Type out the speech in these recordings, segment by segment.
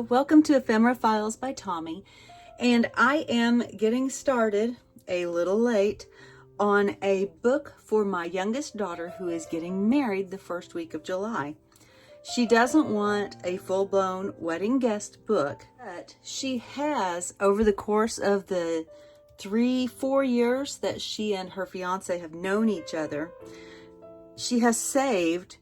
welcome to Ephemera Files by Tommy, and I am getting started a little late on a book for my youngest daughter who is getting married the first week of July. She doesn't want a full-blown wedding guest book, but she has, over the course of the 3-4 years that she and her fiance have known each other, she has saved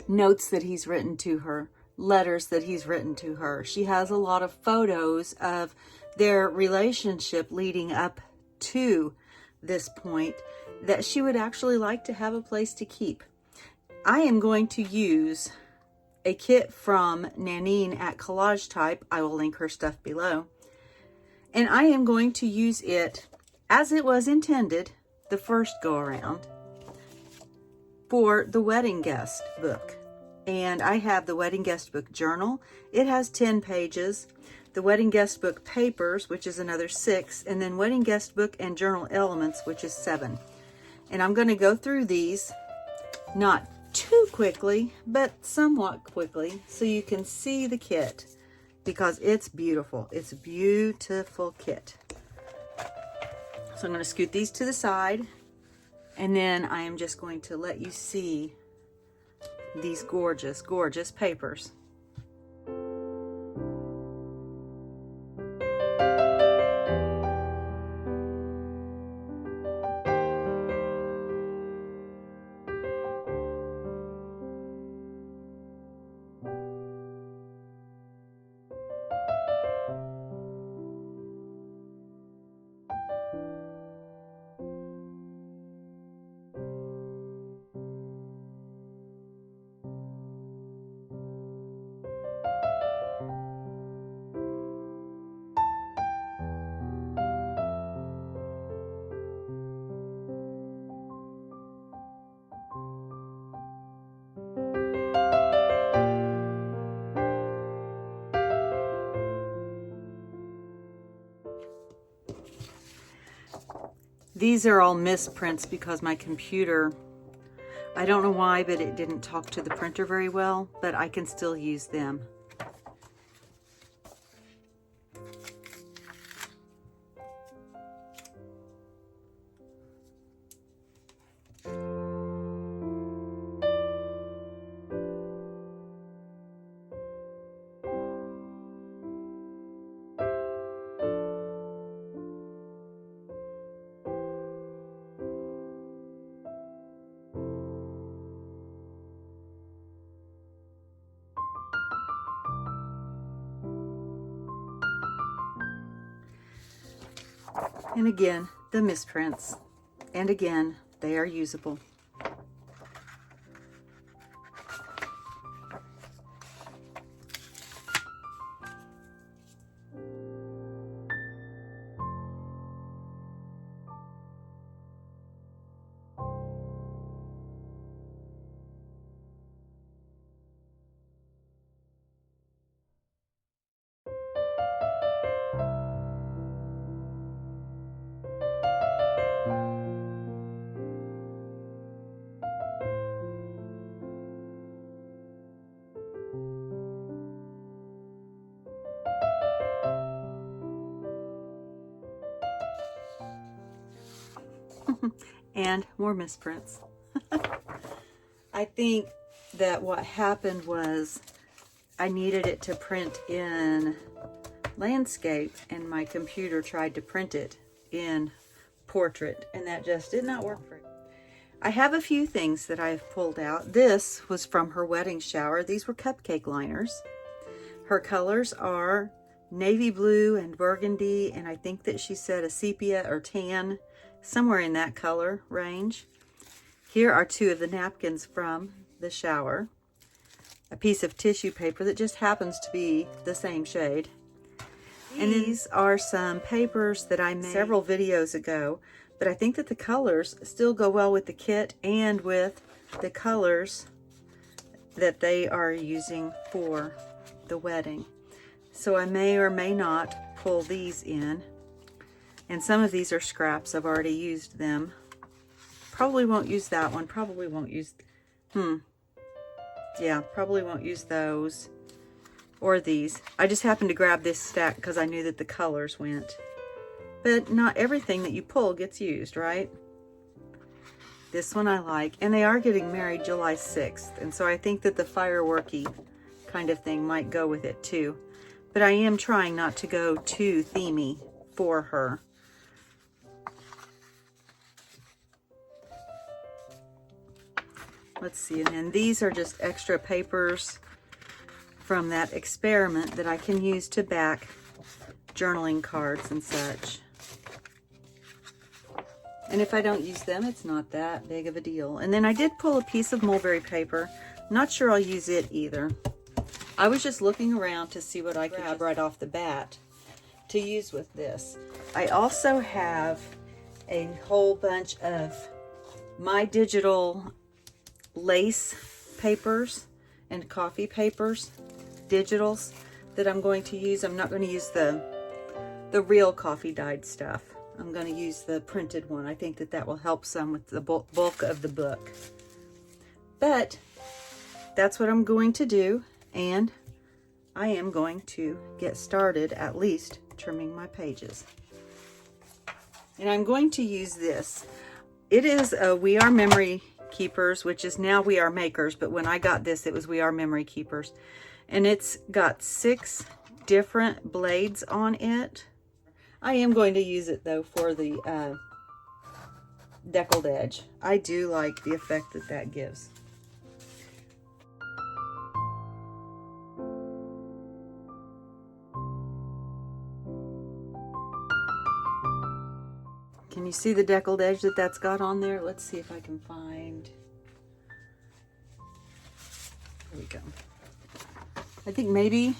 notes that he's written to her, letters that he's written to her. She has a lot of photos of their relationship leading up to this point that she would actually like to have a place to keep. I am going to use a kit from Nanine at Collage Type. I will link her stuff below. And I am going to use it as it was intended the first go around for the wedding guest book. And I have the wedding guest book journal. It has 10 pages. The wedding guest book papers, which is another 6, and then wedding guest book and journal elements, which is 7. And I'm going to go through these, not too quickly, but somewhat quickly, so you can see the kit, because it's beautiful. It's a beautiful kit. So I'm going to scoot these to the side, and then I am just going to let you see these gorgeous, gorgeous papers. These are all misprints because my computer, I don't know why, but it didn't talk to the printer very well, but I can still use them. And again, the misprints. And again, they are usable. And more misprints. I think that what happened was I needed it to print in landscape, and my computer tried to print it in portrait, and that just did not work for it. I have a few things that I've pulled out. This was from her wedding shower. These were cupcake liners. Her colors are navy blue and burgundy, and I think that she said a sepia or tan, somewhere in that color range. Here are 2 of the napkins from the shower. A piece of tissue paper that just happens to be the same shade. And these are some papers that I made several videos ago, but I think that the colors still go well with the kit and with the colors that they are using for the wedding. So I may or may not pull these in. And some of these are scraps. I've already used them. Probably won't use that one. Probably won't use... Yeah, probably won't use those. or these. I just happened to grab this stack because I knew that the colors went. But not everything that you pull gets used, right? This one I like. And they are getting married July 6th. And so I think that the fireworky kind of thing might go with it too. But I am trying not to go too themey for her. Let's see, and then these are just extra papers from that experiment that I can use to back journaling cards and such. And if I don't use them, it's not that big of a deal. And then I did pull a piece of mulberry paper. Not sure I'll use it either. I was just looking around to see what I could grab right off the bat to use with this. I also have a whole bunch of my digital lace papers and coffee papers, digitals, that I'm going to use. I'm not going to use the real coffee dyed stuff. I'm going to use the printed one. I think that that will help some with the bulk of the book. But that's what I'm going to do, and I am going to get started at least trimming my pages. And I'm going to use this. It is a We Are Memory Keepers, which is now We Are Makers, but when I got this, it was We Are Memory Keepers. And it's got 6 different blades on it. I am going to use it though for the deckled edge. I do like the effect that that gives. Can you see the deckled edge that that's got on there? Let's see if I can find. There we go. I think maybe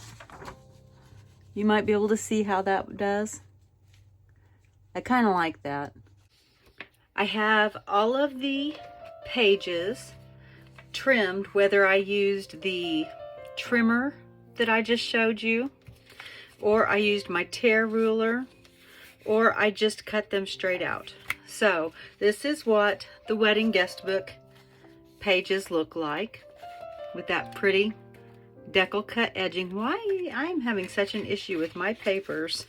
you might be able to see how that does. I kind of like that. I have all of the pages trimmed, whether I used the trimmer that I just showed you, or I used my tear ruler, or I just cut them straight out. So this is what the wedding guest book pages look like with that pretty decal cut edging. Why I'm having such an issue with my papers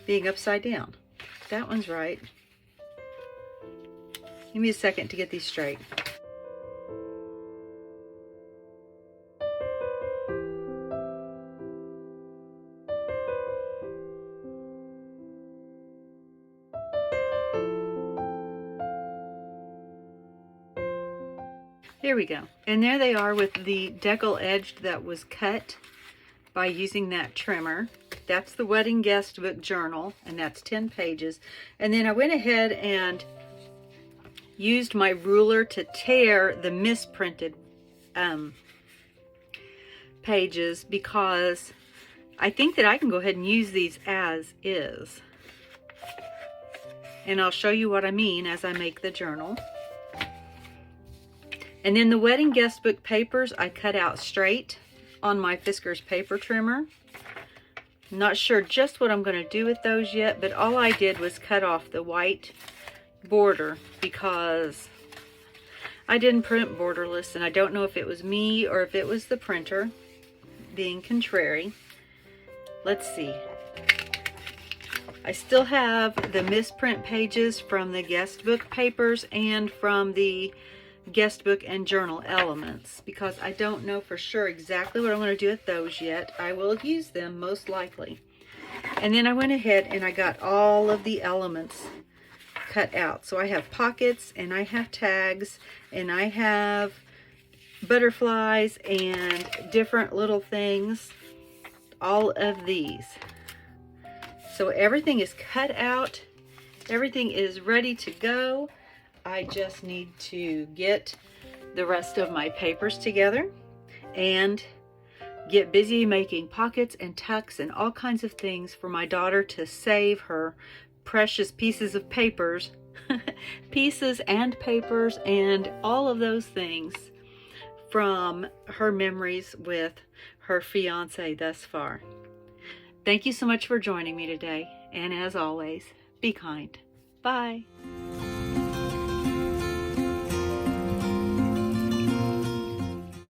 being upside down. That one's right. Give me a second to get these straight. There we go. And there they are with the decal edge that was cut by using that trimmer. That's the wedding guest book journal, and that's 10 pages. And then I went ahead and used my ruler to tear the misprinted pages, because I think that I can go ahead and use these as is. And I'll show you what I mean as I make the journal. And then the wedding guest book papers I cut out straight on my Fiskars paper trimmer. I'm not sure just what I'm going to do with those yet, but all I did was cut off the white border because I didn't print borderless, and I don't know if it was me or if it was the printer being contrary. Let's see. I still have the misprint pages from the guest book papers and from the guest book and journal elements, because I don't know for sure exactly what I'm going to do with those yet. I will use them most likely. And then I went ahead and I got all of the elements cut out. So I have pockets, and I have tags, and I have butterflies and different little things, all of these. So everything is cut out, everything is ready to go. I just need to get the rest of my papers together and get busy making pockets and tucks and all kinds of things for my daughter to save her precious pieces of papers, pieces and papers and all of those things from her memories with her fiance thus far. Thank you so much for joining me today, and as always, be kind. Bye.